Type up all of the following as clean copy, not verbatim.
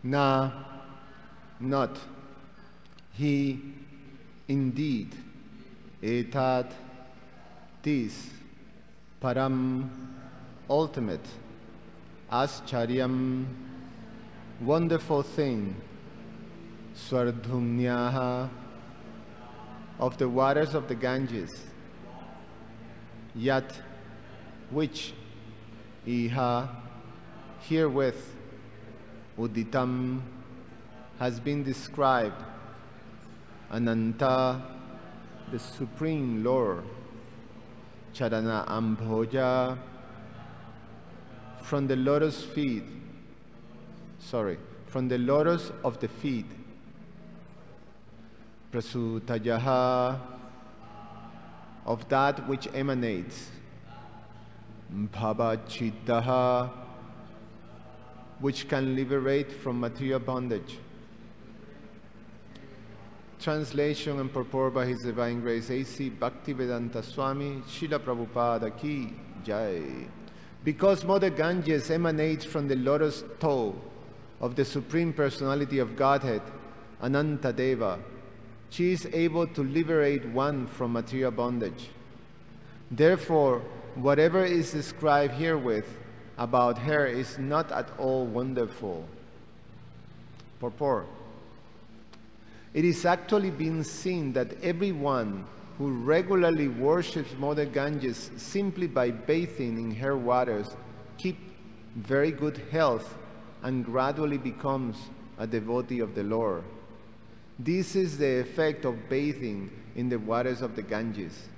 Na, not, he, indeed, etat, this, param, ultimate, ascharyam, wonderful thing, swardhumnyaha, of the waters of the Ganges, yat, which, iha, herewith, uditam, has been described, ananta, the Supreme Lord, charana ambhoja, from the lotus feet, from the lotus of the feet, prasutayaha, of that which emanates, bhavachittaha, which can liberate from material bondage. Translation and purport by His Divine Grace A.C. Bhaktivedanta Swami Srila Prabhupada Ki Jai. Because Mother Ganges emanates from the lotus toe of the Supreme Personality of Godhead, Ananta Deva, she is able to liberate one from material bondage. Therefore, whatever is described herewith about her is not at all wonderful. Purport. It is actually being seen that everyone who regularly worships Mother Ganges simply by bathing in her waters keeps very good health and gradually becomes a devotee of the Lord. This is the effect of bathing in the waters of the Ganges.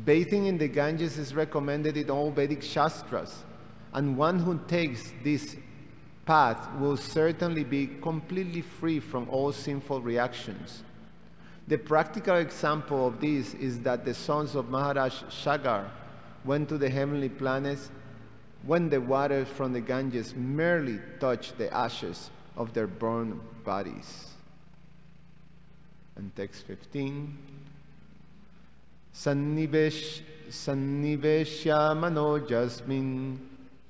Bathing in the Ganges is recommended in all Vedic Shastras, and one who takes this path will certainly be completely free from all sinful reactions. The practical example of this is that the sons of Maharaj Shagar went to the heavenly planets when the waters from the Ganges merely touched the ashes of their burned bodies. And text 15. Sanniveshya manojasmin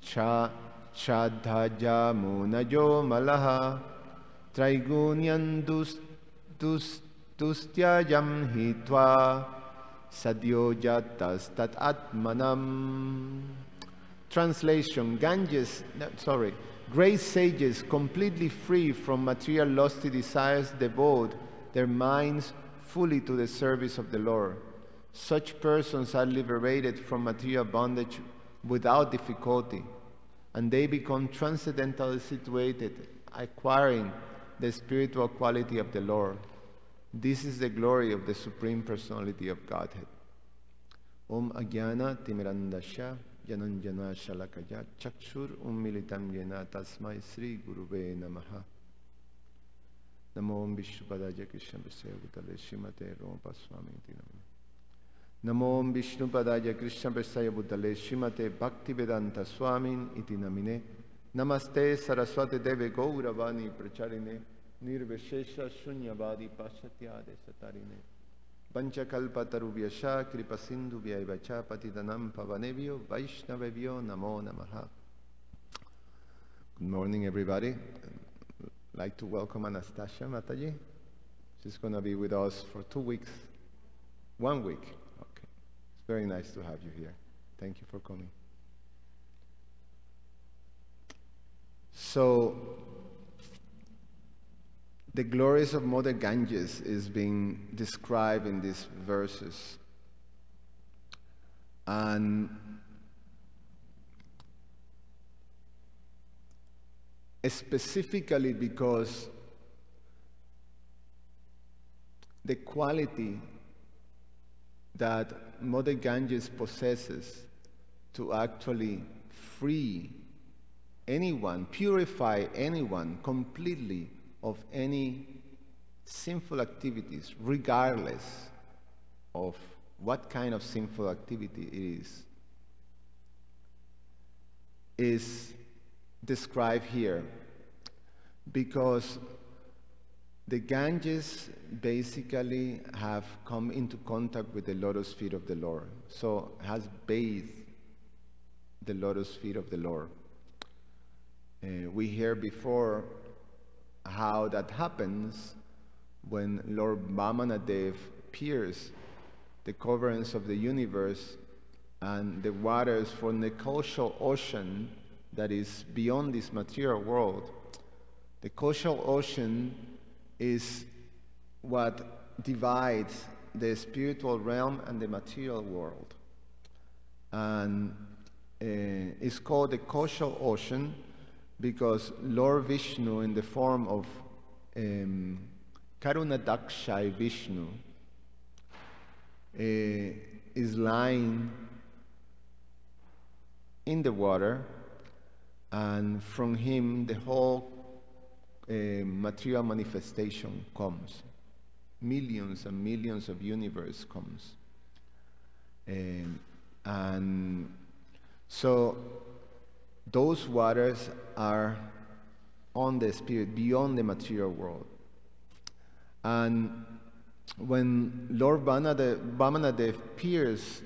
Chadhaja munajo malaha Traigunyan dustyajam hitva Sadyojatas tat atmanam. Translation. Great sages completely free from material lusty desires devote their minds fully to the service of the Lord. Such persons are liberated from material bondage without difficulty, and they become transcendentally situated, acquiring the spiritual quality of the Lord. This is the glory of the Supreme Personality of Godhead. Om Ajnana Timirandasya Jananjana Shalakaya Chakshur Ummilitam Yena Tasmai Sri Guruve Namaha. Namo Om Vishnupadaya Krishna Prasaya Bhutale Srimate Ropa Swami Tinam. Namo Om Vishnupadaya Krishna Prasaya Bhutale Srimate Bhaktivedanta Swamin iti namine. Namaste Saraswati Deve Gauravani Pracharine Nirveshesha Shunyavadi Pashatyade Satarine Panchakalpa Taruvyasha Kripasindu Vyaivacha Patidanam Pavanevyo Vaishnavevyo Namo Namaha. Good morning, everybody. I'd like to welcome Anastasia Mataji. She's going to be with us for 2 weeks. 1 week. Okay. It's very nice to have you here. Thank you for coming. So, the glories of Mother Ganges is being described in these verses. And specifically because the quality that Mother Ganges possesses to actually free anyone, purify anyone completely of any sinful activities, regardless of what kind of sinful activity it is described here, because the Ganges basically have come into contact with the lotus feet of the Lord, so has bathed the lotus feet of the Lord. We heard before how that happens when Lord Vamanadev pierced the coverings of the universe and the waters from the causal ocean that is beyond this material world. The causal ocean is what divides the spiritual realm and the material world. And it's called the causal ocean because Lord Vishnu, in the form of Karunadakshay Vishnu, is lying in the water, and from him the whole material manifestation comes. Millions and millions of universe comes. And so those waters are on the spirit, beyond the material world. And when Lord Vamanadev pierced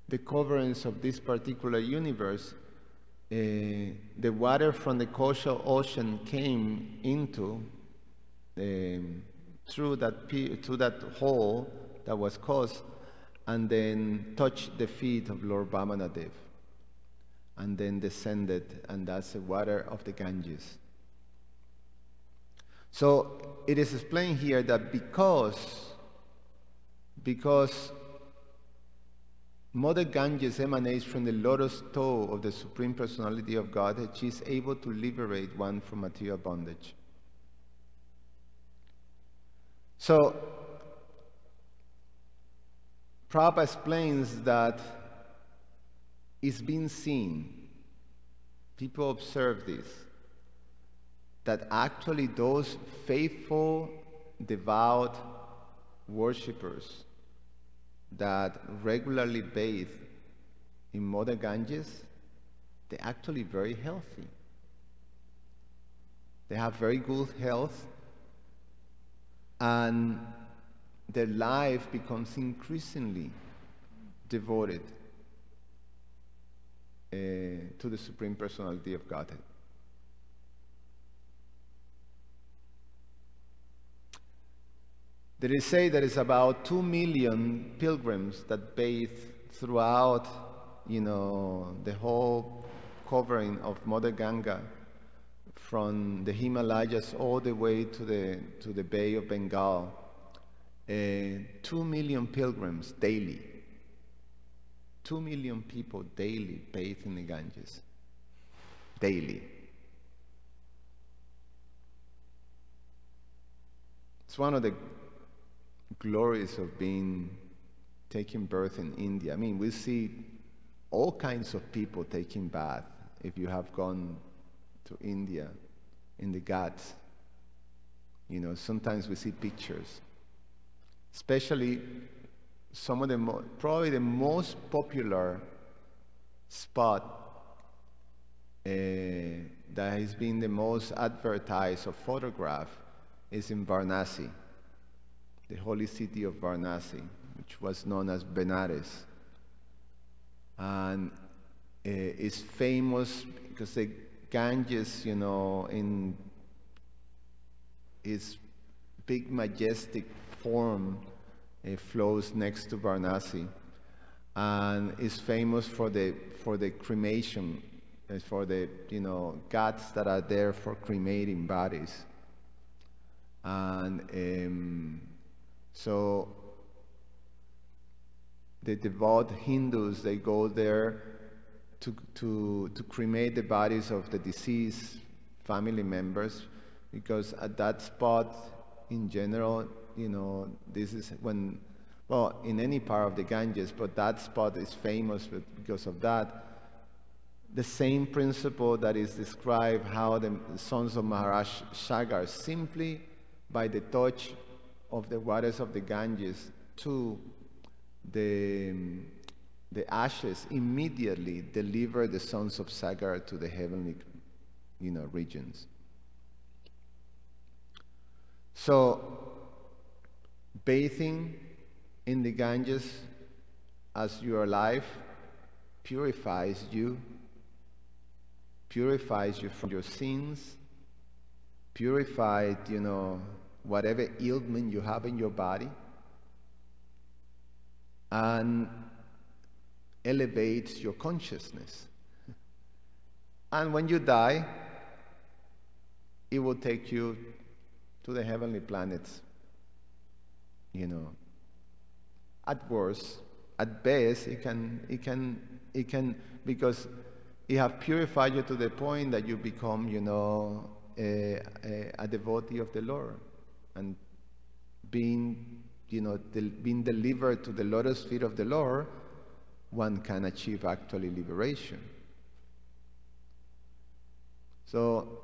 the coverings of this particular universe, the water from the causal ocean came into through that hole that was caused, and then touched the feet of Lord Vamanadev, and then descended, and that's the water of the Ganges. So it is explained here that because Mother Ganges emanates from the lotus toe of the Supreme Personality of Godhead, she is able to liberate one from material bondage. So Prabhupada explains that it's been seen, people observe this, that actually those faithful, devout worshippers that regularly bathe in Mother Ganges, they're actually very healthy. They have very good health, and their life becomes increasingly devoted to the Supreme Personality of Godhead. There is say there is about 2 million pilgrims that bathe throughout, the whole covering of Mother Ganga, from the Himalayas all the way to the Bay of Bengal. 2 million pilgrims daily. 2 million people daily bathe in the Ganges. Daily. It's one of the glories of taking birth in India. I mean, we see all kinds of people taking bath. If you have gone to India, in the Ghats, sometimes we see pictures. Especially some of probably the most popular spot that has been the most advertised or photographed is in Varanasi, the holy city of Varanasi, which was known as Benares. And it's famous because the Ganges, in its big majestic form, it flows next to Varanasi, and is famous for the cremation, for the ghats that are there for cremating bodies. And so the devout Hindus, they go there to cremate the bodies of the deceased family members, because at that spot, in general, this is when, well, in any part of the Ganges, but that spot is famous because of that. The same principle that is described how the sons of Maharaj Shagar, simply by the touch of the waters of the Ganges to the ashes, immediately deliver the sons of Sagar to the heavenly, regions. So, bathing in the Ganges as your life purifies you from your sins, purified, whatever ailment you have in your body, and elevates your consciousness. And when you die, it will take you to the heavenly planets. At worst, at best, it can, because it have purified you to the point that you become, a devotee of the Lord, and being delivered to the lotus feet of the Lord, one can achieve actually liberation. So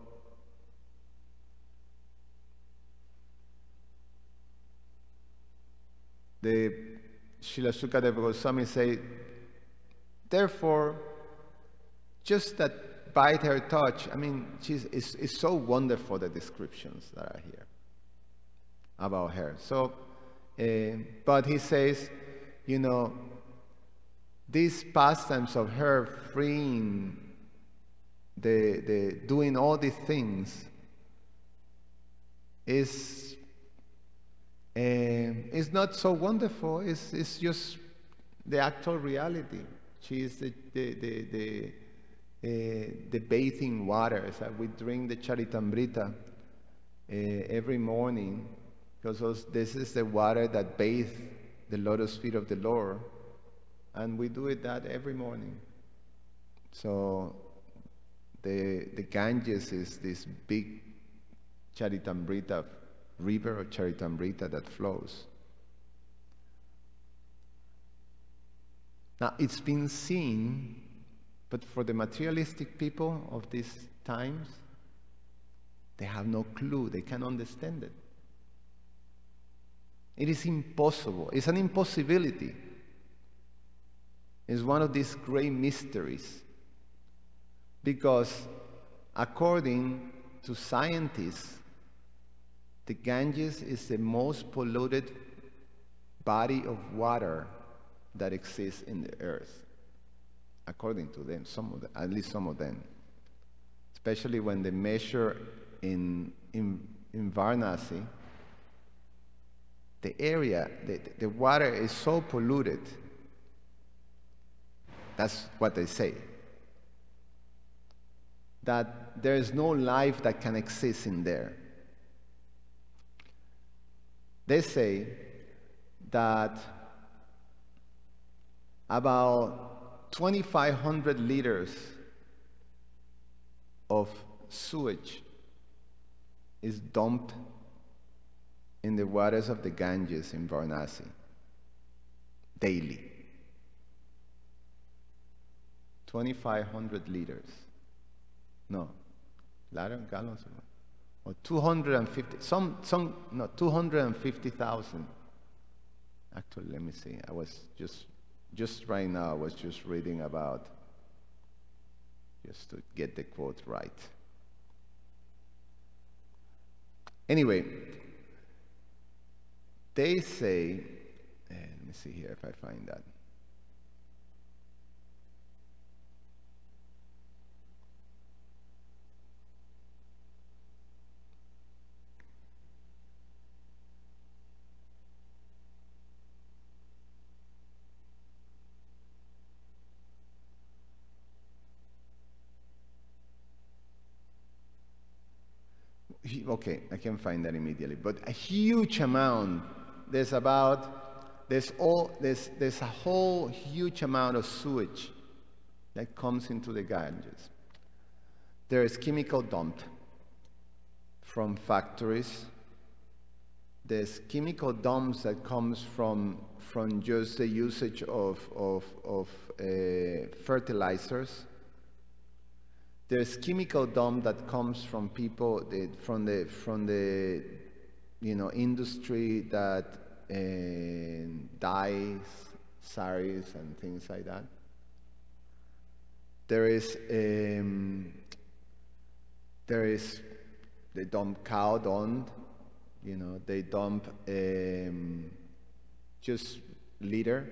the Srila Sukadeva Goswami say, therefore, just that bite her touch, it's so wonderful, the descriptions that are here about her. So, but he says, these pastimes of her freeing, the doing all these things, is not so wonderful. It's just the actual reality. She is the bathing waters. We drink the Charitamrita every morning, because this is the water that bathes the lotus feet of the Lord, and we do that every morning. So the Ganges is this big Charitamrita river of Charitamrita that flows. Now, it's been seen, but for the materialistic people of these times, they have no clue. They can't understand it. It is impossible. It's an impossibility. It's one of these great mysteries. Because according to scientists, the Ganges is the most polluted body of water that exists in the earth, according to them, at least some of them. Especially when they measure in Varanasi, the area, the water is so polluted. That's what they say. That there is no life that can exist in there. They say that about 2,500 liters of sewage is dumped in the waters of the Ganges in Varanasi daily. 2,500 liters. No, gallons. Or 250, 250,000. Actually, let me see. I was just right now, I was just reading about, just to get the quote right. Anyway, they say, let me see here if I find that. Okay, I can find that immediately. But a huge amount. There's a whole huge amount of sewage that comes into the Ganges. There is chemical dumped from factories. There's chemical dumps that comes from just the usage of fertilizers. There's chemical dump that comes from people from the industry that dyes saris and things like that. There is they dump cow dung, they dump just litter,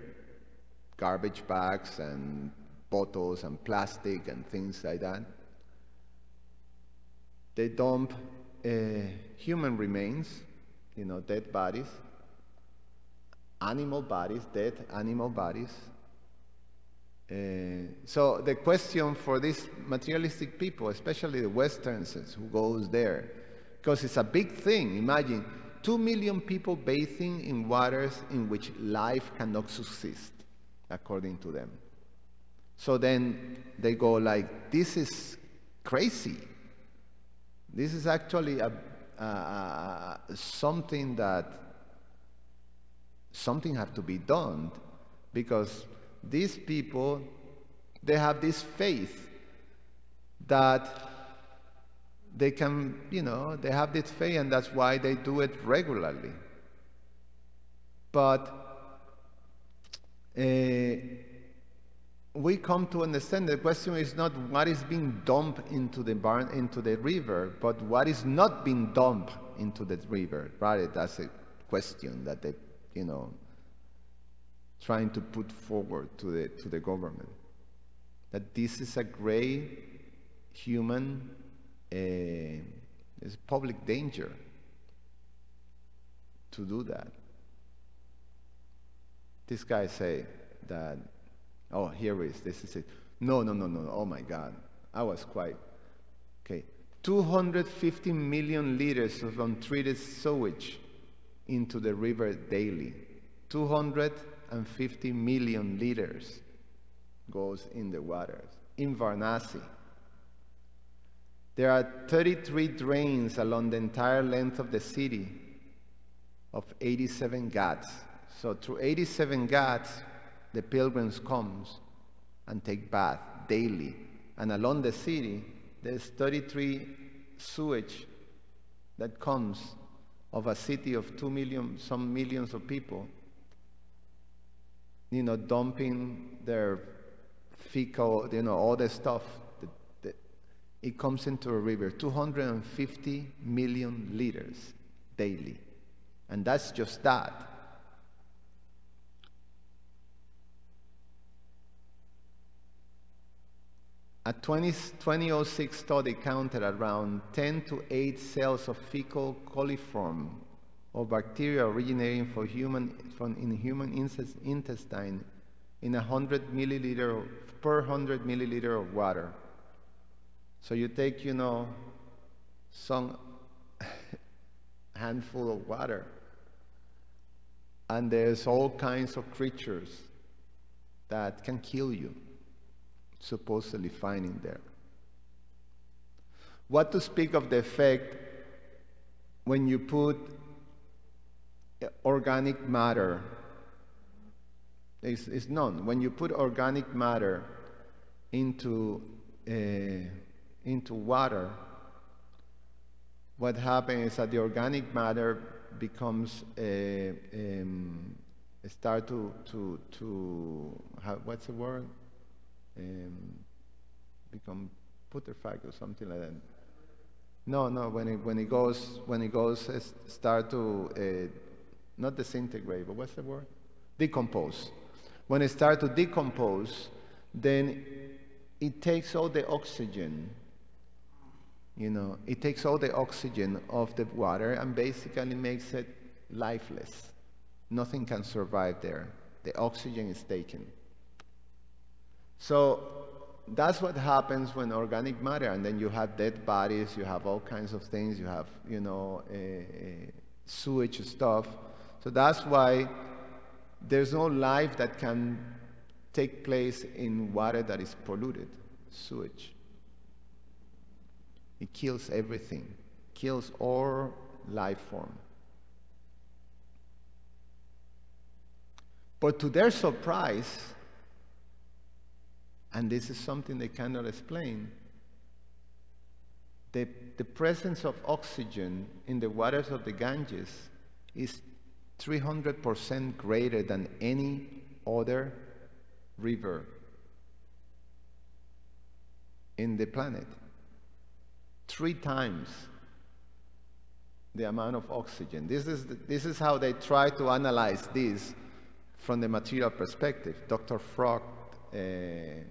garbage bags and bottles and plastic and things like that. They dump human remains, dead bodies, animal bodies, dead animal bodies. So the question for these materialistic people, especially the Westerns who goes there, because it's a big thing. Imagine 2 million people bathing in waters in which life cannot subsist, according to them. So then they go like, this is crazy. This is actually something have to be done, because these people, they have this faith that they can, they have this faith, and that's why they do it regularly. But we come to understand the question is not what is being dumped into the river, but what is not being dumped into the river. Right? That's a question that they, trying to put forward to the government. That this is a great human, it's public danger to do that. This guy say that, oh, here it is, this is it. No, oh my God, I was quite, okay. 250 million liters of untreated sewage into the river daily. 250 million liters goes in the waters. In Varanasi, there are 33 drains along the entire length of the city of 87 ghats. So through 87 ghats, the pilgrims comes and take bath daily. And along the city, there's 33 sewage that comes of a city of 2 million, some millions of people, dumping their fecal, all the stuff. It comes into a river, 250 million liters daily. And that's just that. A 2006 study counted around 10 to 8 cells of fecal coliform or bacteria originating from human intestine in 100 milliliter per 100 milliliter of water. So you take, some handful of water, and there's all kinds of creatures that can kill you, supposedly finding there. What to speak of the effect when you put organic matter? It's none. When you put organic matter into water, what happens is that the organic matter becomes start to what's the word? Become putrefied or something like that. No. When it goes start to not disintegrate, but what's the word? Decompose. When it starts to decompose, then it takes all the oxygen. It takes all the oxygen of the water and basically makes it lifeless. Nothing can survive there. The oxygen is taken. So that's what happens when organic matter, and then you have dead bodies, you have all kinds of things, you have, sewage stuff. So that's why there's no life that can take place in water that is polluted, sewage. It kills everything, kills all life form. But to their surprise, and this is something they cannot explain, the presence of oxygen in the waters of the Ganges is 300% greater than any other river in the planet. 3 times the amount of oxygen. This is how they try to analyze this from the material perspective. Dr. Frog, the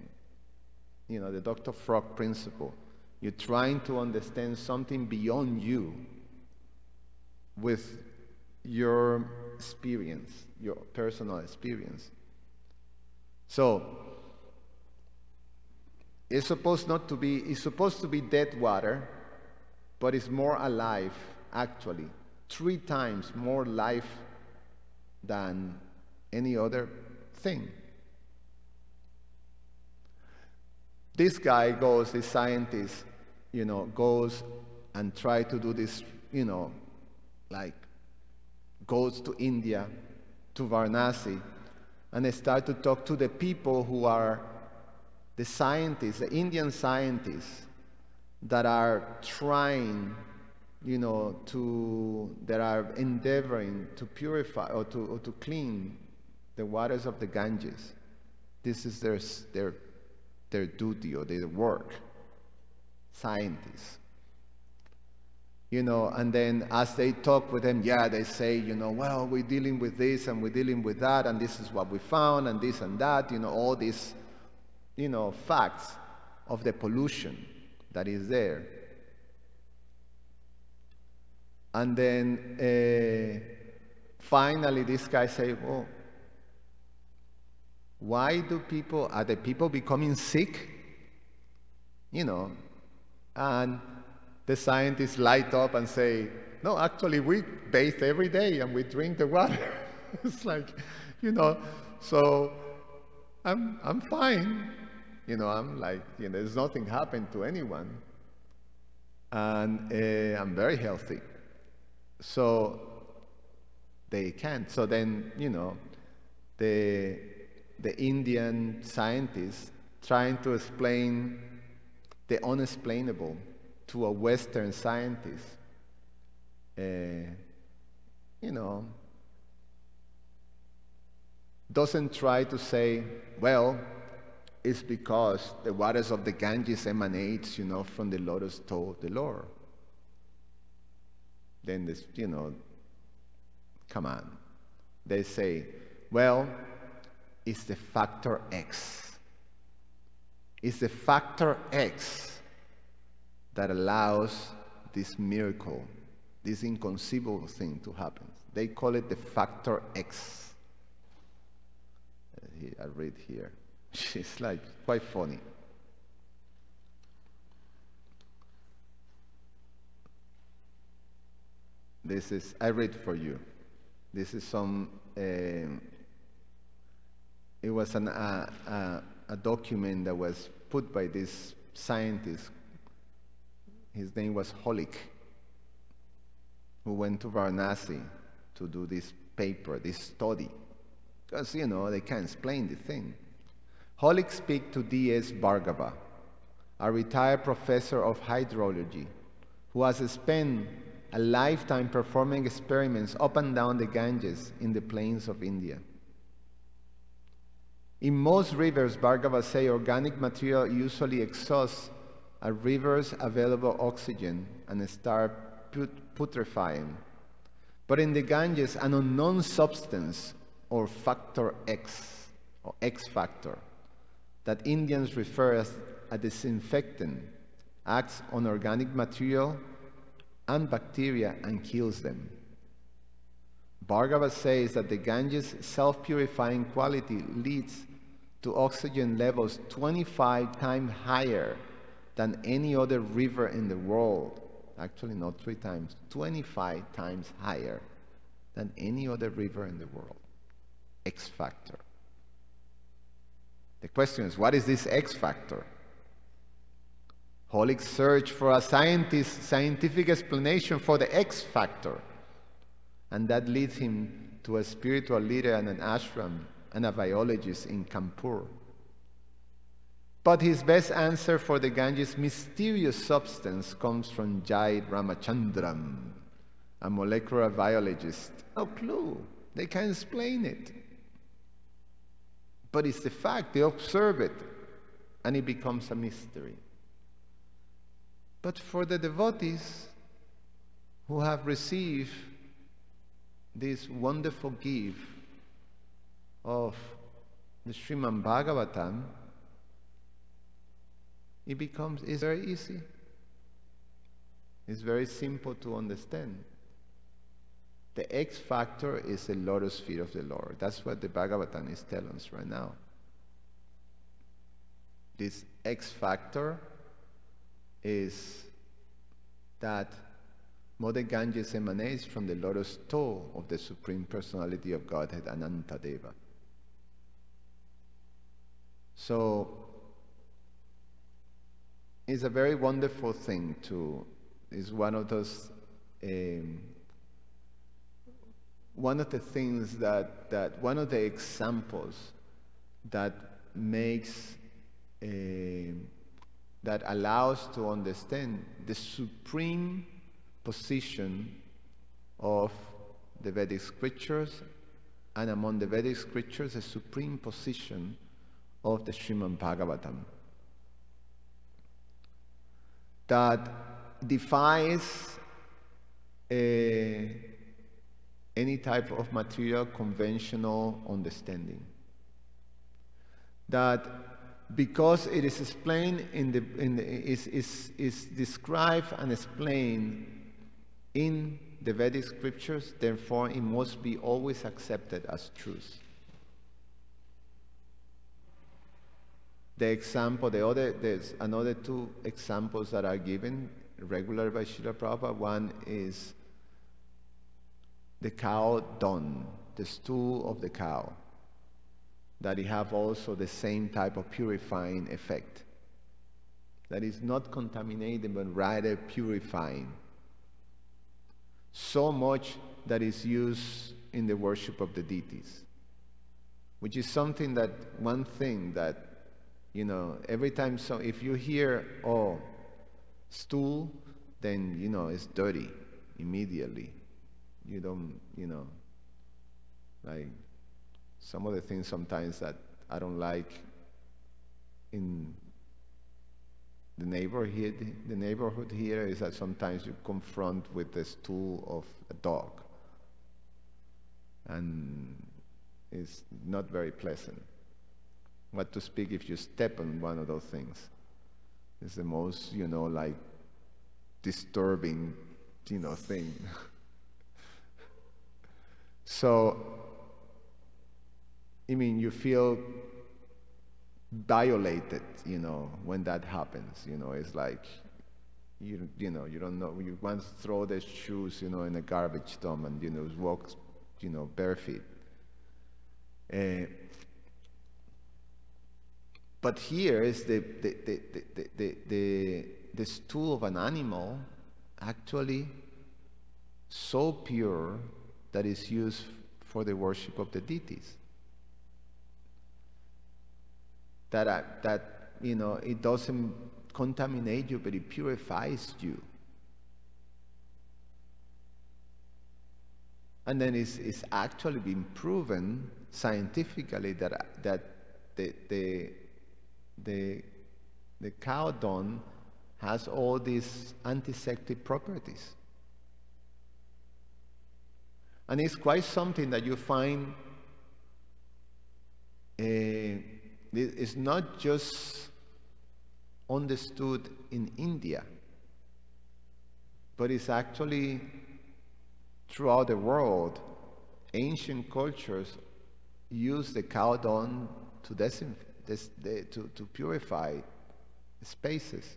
Dr. Frog principle. You're trying to understand something beyond you with your experience, your personal experience. So, it's supposed to be dead water, but it's more alive, actually. 3 times more life than any other thing. This guy goes, this scientist, goes and try to do this, like goes to India, to Varanasi, and they start to talk to the people who are the scientists, the Indian scientists that are trying, that are endeavoring to purify or to clean the waters of the Ganges. This is their duty or their work. Scientists. And then as they talk with them, they say, well, we're dealing with this and we're dealing with that, and this is what we found, and this and that, all these, facts of the pollution that is there. And then finally this guy say, well, why are the people becoming sick? And the scientists light up and say, no, actually we bathe every day and we drink the water. It's like, so I'm fine. I'm like, there's nothing happened to anyone. And I'm very healthy. So they can't. So then, the Indian scientists trying to explain the unexplainable to a Western scientist, doesn't try to say, well, it's because the waters of the Ganges emanates, from the lotus toe of the Lord. Then this, come on. They say, well, it's the factor X. It's the factor X that allows this miracle, this inconceivable thing to happen. They call it the factor X. I read here. It's like quite funny. I read for you. This is some, it was a document that was put by this scientist. His name was Holik, who went to Varanasi to do this paper, this study. Because, they can't explain the thing. Holik speak to D.S. Bhargava, a retired professor of hydrology, who has spent a lifetime performing experiments up and down the Ganges in the plains of India. In most rivers, Bhargava say, organic material usually exhausts a river's available oxygen and start putrefying. But in the Ganges, an unknown substance, or factor X, or X factor, that Indians refer as a disinfectant, acts on organic material and bacteria and kills them. Bhargava says that the Ganges' self-purifying quality leads to oxygen levels 25 times higher than any other river in the world. Actually, not 3 times, 25 times higher than any other river in the world. X factor. The question is, what is this X factor? Holik searched for a scientific explanation for the X factor, and that leads him to a spiritual leader and an ashram and a biologist in Kanpur. But his best answer for the Ganges' mysterious substance comes from Jai Ramachandran, a molecular biologist. No clue. They can't explain it. But it's the fact. They observe it, and it becomes a mystery. But for the devotees who have received this wonderful gift of the Srimad Bhagavatam, it's very easy. It's very simple to understand. The X factor is the lotus feet of the Lord. That's what the Bhagavatam is telling us right now. This X factor is that Mother Ganges emanates from the lotus toe of the Supreme Personality of Godhead, Anantadeva. So, it's a very wonderful thing is one of those, one of the things one of the examples that makes, that allows to understand the supreme position of the Vedic scriptures, and among the Vedic scriptures, the supreme position of the Srimad Bhagavatam, that defies any type of material conventional understanding. That because it is explained is described and explained in the Vedic scriptures, therefore it must be always accepted as truth. There's another two examples that are given regularly by Srila Prabhupada. One is the cow dung, the stool of the cow, that it have also the same type of purifying effect. That is not contaminating, but rather purifying. So much that is used in the worship of the deities, which is something that, one thing that, every time, so if you hear, oh, stool, then, it's dirty immediately. You don't, like some of the things sometimes that I don't like in the neighborhood here is that sometimes you confront with the stool of a dog, and it's not very pleasant. What to speak if you step on one of those things? It's the most, like disturbing, thing. So, you feel violated, when that happens. It's like, you don't know. You once throw the shoes, in a garbage dump and, walk, barefoot. But here is the stool of an animal actually so pure that is used for the worship of the deities. That it doesn't contaminate you, but it purifies you. And then it's actually been proven scientifically that the cow dung has all these antiseptic properties. And it's quite something that you find, it's not just understood in India, but it's actually throughout the world. Ancient cultures use the cow dung to to purify spaces.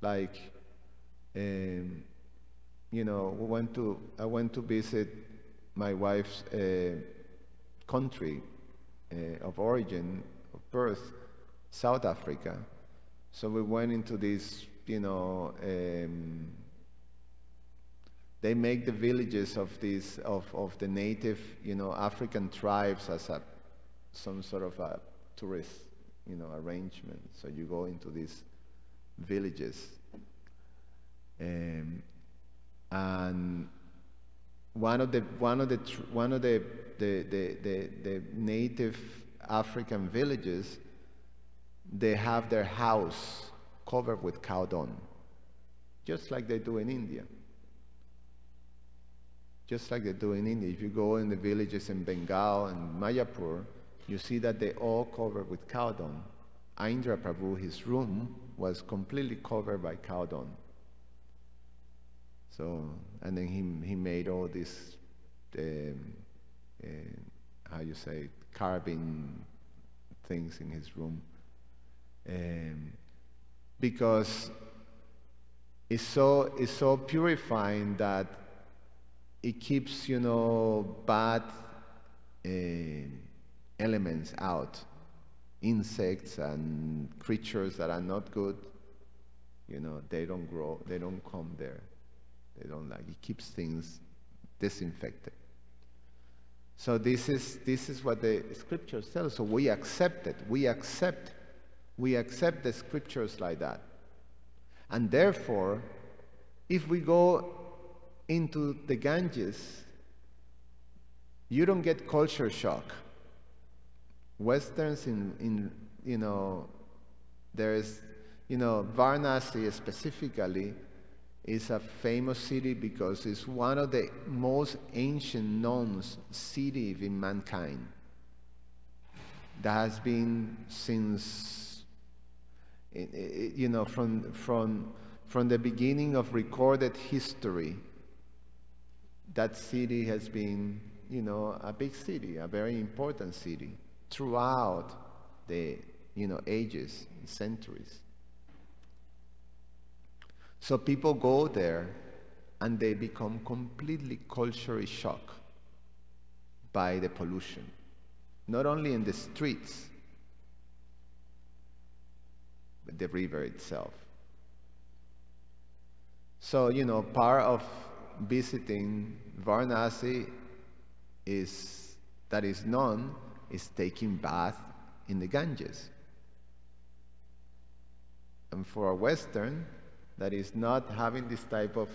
Like, I went to visit my wife's country of origin, of birth, South Africa. So we went into this, they make the villages of the native, African tribes as some sort of a tourist, arrangement. So you go into these villages, and one of the native African villages, they have their house covered with cow dung, just like they do in India. Just like they do in India. If you go in the villages in Bengal and Mayapur, you see that they all covered with cow dung. Indra Prabhu, his room was completely covered by cow dung. So, and then he made all this, how you say, carving things in his room, because it's so purifying that it keeps, you know, bad elements out, insects and creatures that are not good. You know, they don't grow, they don't come there. They don't like, it keeps things disinfected. So this is what the scriptures tell us. So we accept it. We accept the scriptures like that. And therefore, if we go into the Ganges, you don't get culture shock. Westerns in you know, there's, you know, Varanasi specifically is a famous city because it's one of the most ancient known cities in mankind. That has been since, you know, from the beginning of recorded history. That city has been, you know, a big city, a very important city throughout the, you know, ages, centuries. So people go there and they become completely culturally shocked by the pollution, not only in the streets, but the river itself. So, you know, part of visiting Varanasi that is known is taking bath in the Ganges. And for a Western that is not having this type of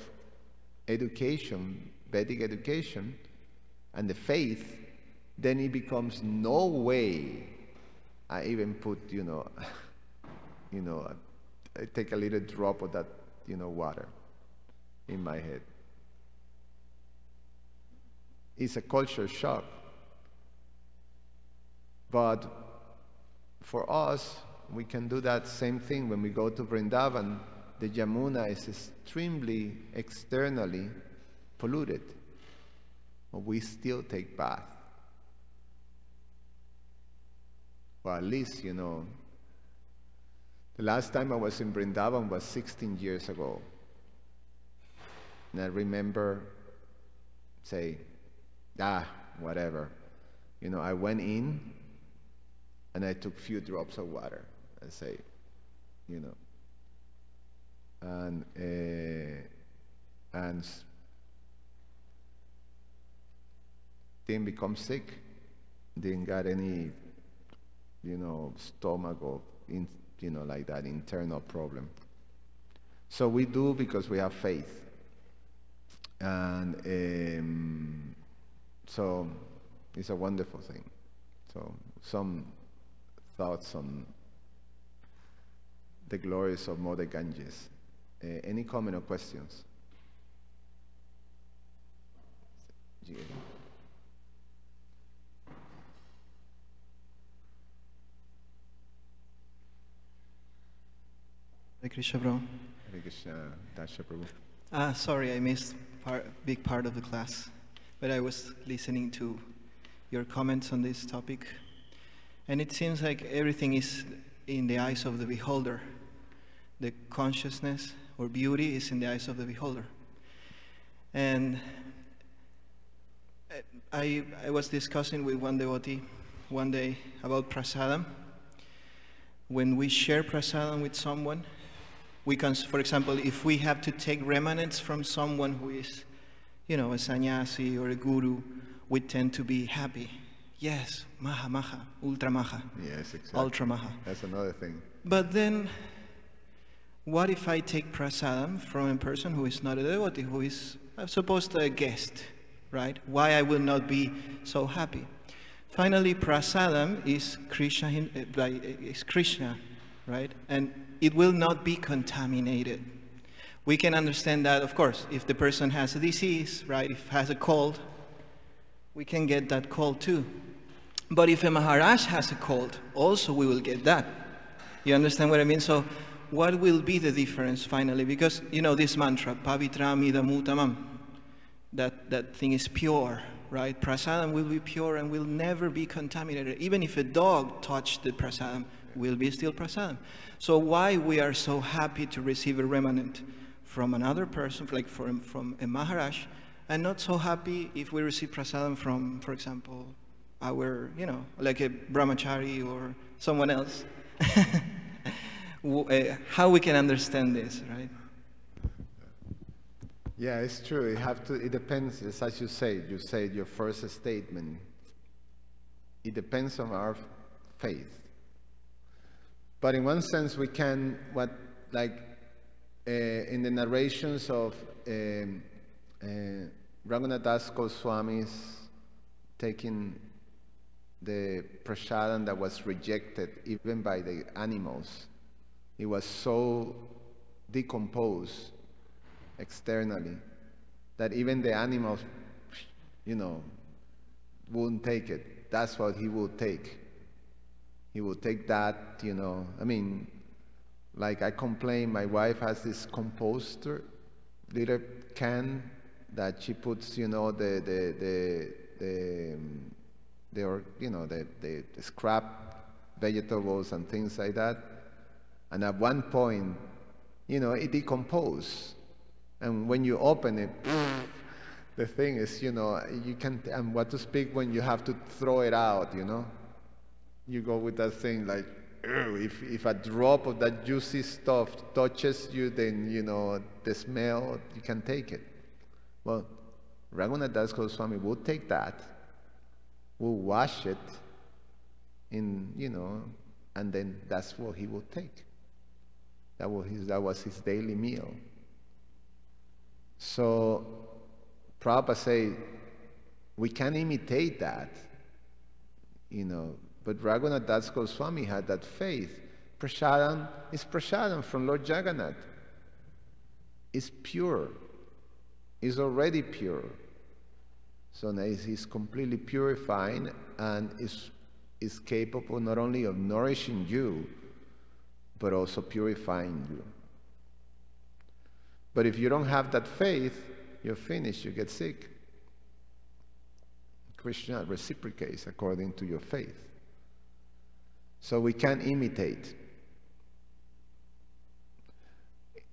education, Vedic education, and the faith, then it becomes no way. I even put, you know, I take a little drop of that, you know, water in my head. It's a culture shock. But for us, we can do that same thing when we go to Vrindavan. The Yamuna is extremely externally polluted, but we still take bath. Well, at least, you know, the last time I was in Vrindavan was 16 years ago. And I remember, say, whatever. You know, I went in and I took few drops of water and say, you know, and didn't become sick, didn't got any, you know, stomach or, you know, like that internal problem. So we do because we have faith. And so it's a wonderful thing. So some thoughts on the glories of Mother Ganges. Any comment or questions? Hare Krishna, Prabhu. Hare Krishna, Dasha Prabhu. Sorry, I missed big part of the class, but I was listening to your comments on this topic, and it seems like everything is in the eyes of the beholder. The consciousness or beauty is in the eyes of the beholder. And I was discussing with one devotee one day about prasadam. When we share prasadam with someone, we can, for example, if we have to take remnants from someone who is, you know, a sannyasi or a guru, we tend to be happy. Yes, maha, maha, ultra maha. Yes, exactly. Ultra maha. That's another thing. But then, what if I take prasadam from a person who is not a devotee, who is, I suppose, a guest, right? Why I will not be so happy? Finally, prasadam is Krishna, right? And it will not be contaminated. We can understand that, of course, if the person has a disease, right? If has a cold, we can get that cold too. But if a Maharaj has a cold, also we will get that. You understand what I mean? So what will be the difference finally? Because, you know, this mantra, pavitram idam uttamam, that thing is pure, right? Prasadam will be pure and will never be contaminated. Even if a dog touched the prasadam, will be still prasadam. So why we are so happy to receive a remanent from another person, like from a Maharaj, and not so happy if we receive prasadam from, for example, our, you know, like a brahmachari or someone else? How we can understand this, right? Yeah, it's true. It depends. It's as you said your first statement. It depends on our faith. But in one sense, we can, in the narrations of Raghunath Das Goswami's taking the prasadam that was rejected even by the animals, it was so decomposed externally that even the animals, you know, wouldn't take it. That's what he would take. He would take that, you know. I mean, like I complain, my wife has this composter little can that she puts, you know, the scrap vegetables and things like that. And at one point, you know, it decomposed. And when you open it, the thing is, you know, you can't, and what to speak when you have to throw it out, you know? You go with that thing like, if a drop of that juicy stuff touches you, then, you know, the smell, you can take it. Well, Raghunath Das Goswami would take that, will wash it in, you know, and then that's what he would take. That was his daily meal. So Prabhupada say we can imitate that, you know, but Raghunath Das Goswami had that faith. Prasadam is prasadam from Lord Jagannath. It's pure. It's already pure. So now he's completely purifying and is capable not only of nourishing you, but also purifying you. But if you don't have that faith, you're finished, you get sick. Krishna reciprocates according to your faith. So we can imitate.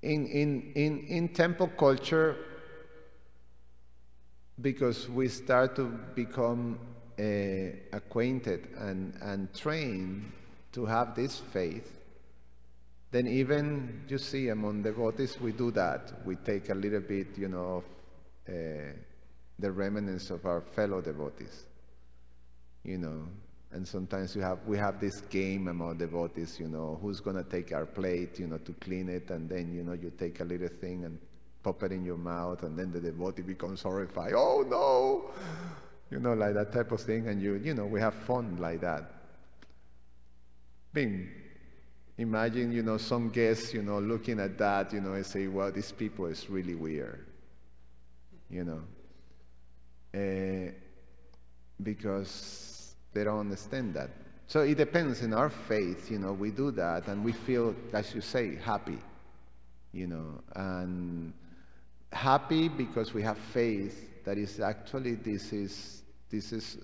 In temple culture, because we start to become acquainted and trained to have this faith, then even, you see, among devotees, we do that. We take a little bit, you know, of the remnants of our fellow devotees, you know. And sometimes we have this game among devotees, you know, who's going to take our plate, you know, to clean it, and then, you know, you take a little thing and pop it in your mouth, and then the devotee becomes horrified. Oh, no! You know, like that type of thing, and you know, we have fun like that. Bing. Imagine, you know, some guests, you know, looking at that, you know, and say, well, these people is really weird, you know, because they don't understand that. So it depends in our faith, you know, we do that and we feel, as you say, happy, you know, and happy because we have faith that is actually, this is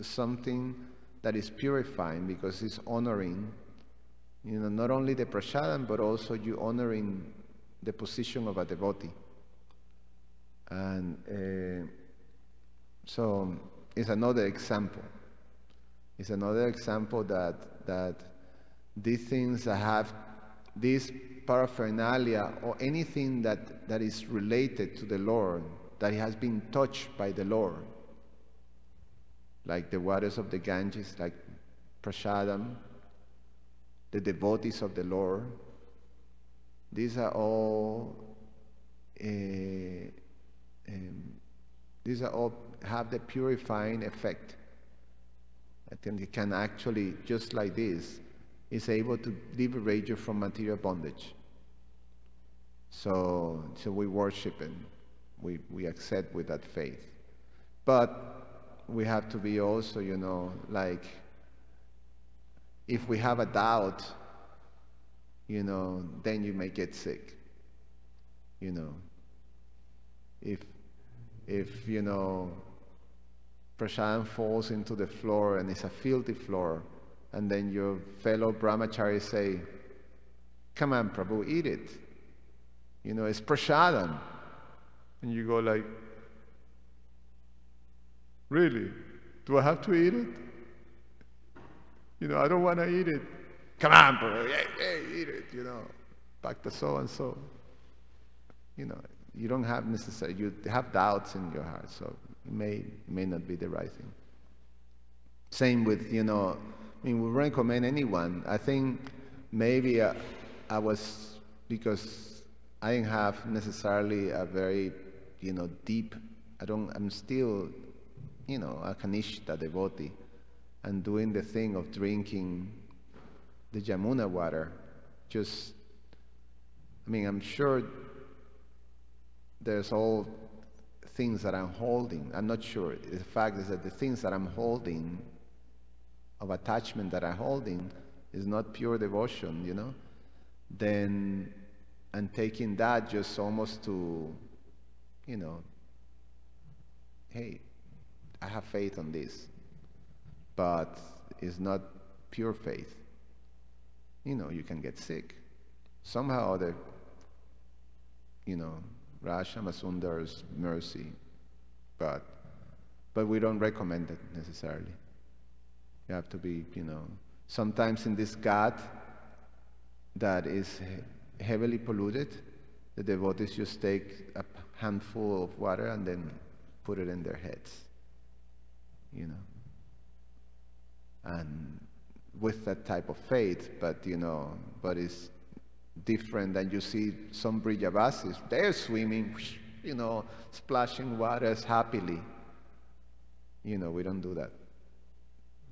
something that is purifying because it's honoring, you know, not only the prasadam, but also you honoring the position of a devotee. And so it's another example. It's another example that these things that have this paraphernalia or anything that is related to the Lord, that has been touched by the Lord, like the waters of the Ganges, like prasadam, the devotees of the Lord, these are all have the purifying effect. I think it can actually, just like this, is able to liberate you from material bondage. So we worship and we accept with that faith. But we have to be also, you know, like, if we have a doubt, you know, then you may get sick. You know, if you know, prasadam falls into the floor and it's a filthy floor, and then your fellow brahmacharis say, "Come on, Prabhu, eat it. You know, it's prasadam." And you go like, "Really? Do I have to eat it? You know, I don't want to eat it." "Come on, Prabhu, hey, eat it, you know. Bhakta so-and-so." You know, you don't have necessarily, you have doubts in your heart, so it may not be the right thing. Same with, you know, I mean, we recommend anyone. I think maybe I was, because I didn't have necessarily a very, you know, deep, I'm still, you know, a Kanishta devotee, and doing the thing of drinking the Yamuna water, just, I mean, I'm sure there's all things that I'm holding. I'm not sure. The fact is that the things that I'm holding, of attachment that I'm holding, is not pure devotion, you know. Then, and taking that just almost to, you know, hey, I have faith on this, but it's not pure faith. You know, you can get sick. Somehow or other, you know, Rashama Sundar's mercy, but we don't recommend it necessarily. You have to be, you know, sometimes in this ghat that is heavily polluted, the devotees just take a handful of water and then put it in their heads, you know, and with that type of faith, but you know, but it's different than you see some Brijavasis. They're swimming, you know, splashing waters happily. You know, we don't do that.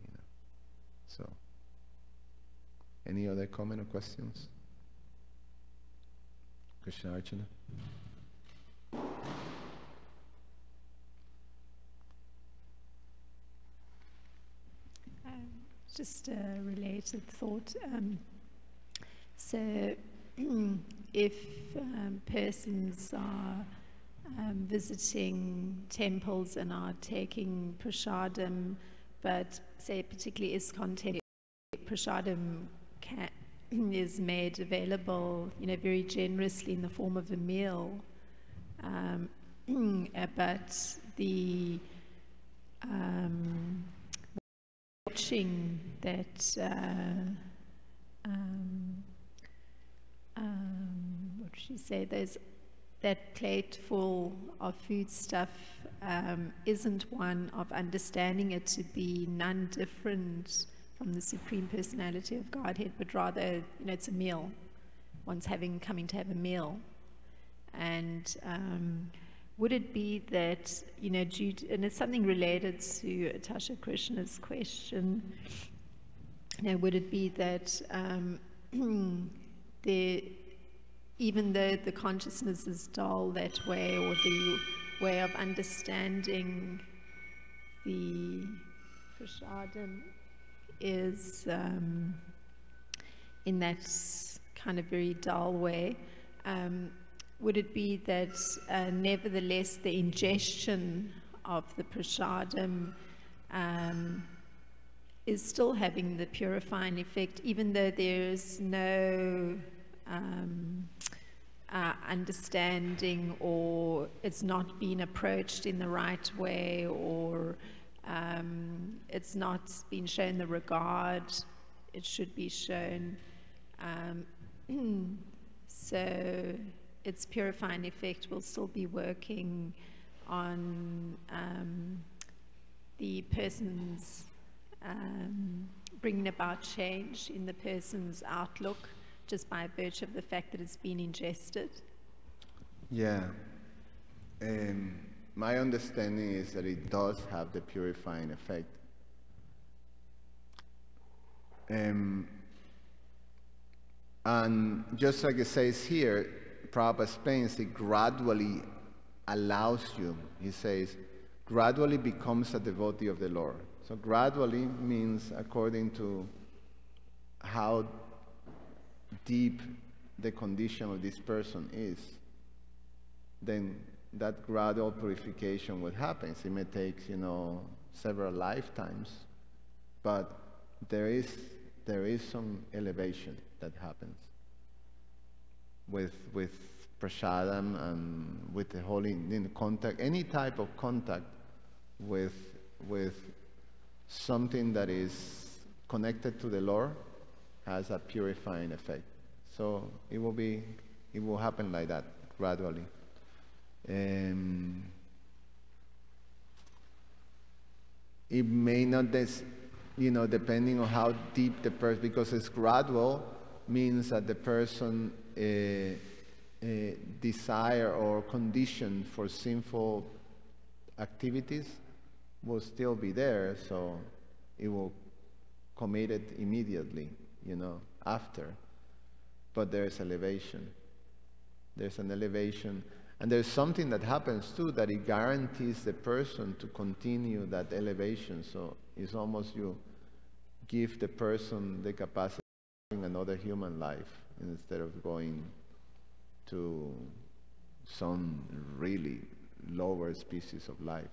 You know. So, any other comment or questions? Krishna Archana. Just a related thought. So, if persons are visiting temples and are taking prasadam, but say particularly ISKCON temple, prasadam is made available, you know, very generously in the form of a meal, but the watching that what did she say, there's that plate full of food stuff isn't one of understanding it to be none different from the Supreme Personality of Godhead, but rather, you know, it's a meal. One's coming to have a meal. And would it be that, you know, and it's something related to Atasha Krishna's question, you know, would it be that even though the consciousness is dull that way, or the way of understanding the prasadam is in that kind of very dull way, would it be that nevertheless the ingestion of the prasadam is still having the purifying effect, even though there's no understanding, or it's not being approached in the right way, or it's not being shown the regard it should be shown? So its purifying effect will still be working on the person's bringing about change in the person's outlook, just by virtue of the fact that it's been ingested? Yeah. My understanding is that it does have the purifying effect. And just like it says here, Prabhupada explains, it gradually allows you, he says, gradually becomes a devotee of the Lord. So gradually means according to how deep the condition of this person is, then that gradual purification will happen. It may take, several lifetimes, but there is some elevation that happens with prasadam and with the holy contact, any type of contact with something that is connected to the Lord has a purifying effect. So it will happen like that gradually. It may not, depending on how deep the person, because it's gradual, means that the person desire or condition for sinful activities will still be there, so it will commit it immediately, after. But there's elevation. There's an elevation. And there's something that happens too, that it guarantees the person to continue that elevation. So it's almost you give the person the capacity of living another human life instead of going to some really lower species of life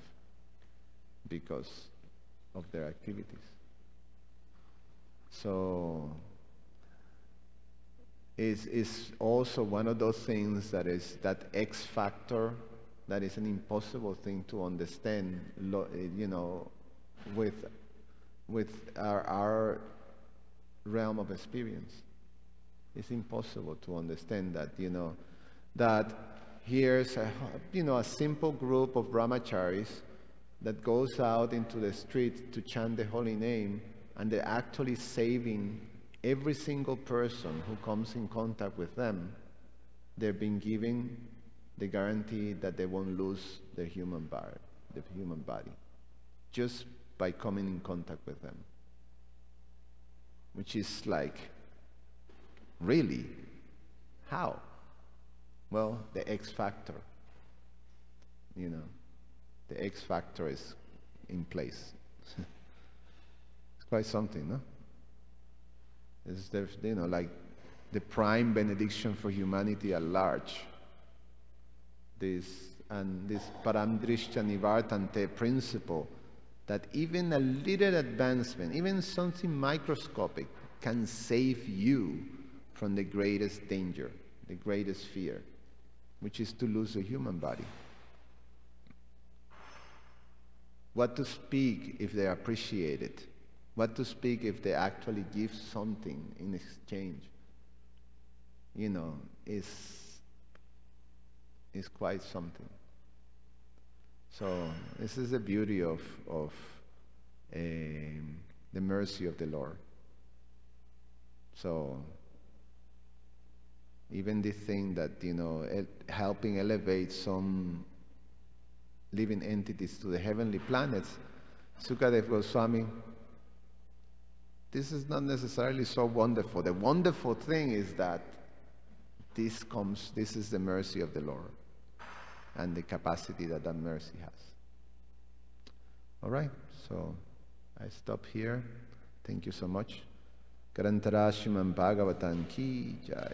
because of their activities. So is also one of those things that is that X factor that is an impossible thing to understand, with our realm of experience. It's impossible to understand that, that here's a simple group of brahmacharis that goes out into the street to chant the holy name, and they're actually saving every single person who comes in contact with them. They're being given the guarantee that they won't lose their human body, just by coming in contact with them. Which is like, really? How? Well, the X factor. The X factor is in place. It's quite something, no? It's like the prime benediction for humanity at large. This paramdrishya nivartante principle, that even a little advancement, even something microscopic, can save you from the greatest danger, the greatest fear, which is to lose a human body. What to speak if they appreciate it? What to speak if they actually give something in exchange? Is quite something. So this is the beauty of the mercy of the Lord. So even this thing that, helping elevate some living entities to the heavenly planets, Sukadev Goswami, this is not necessarily so wonderful. The wonderful thing is that this is the mercy of the Lord and the capacity that mercy has. All right, so I stop here. Thank you so much. Karantara Srimad Bhagavatam ki jai.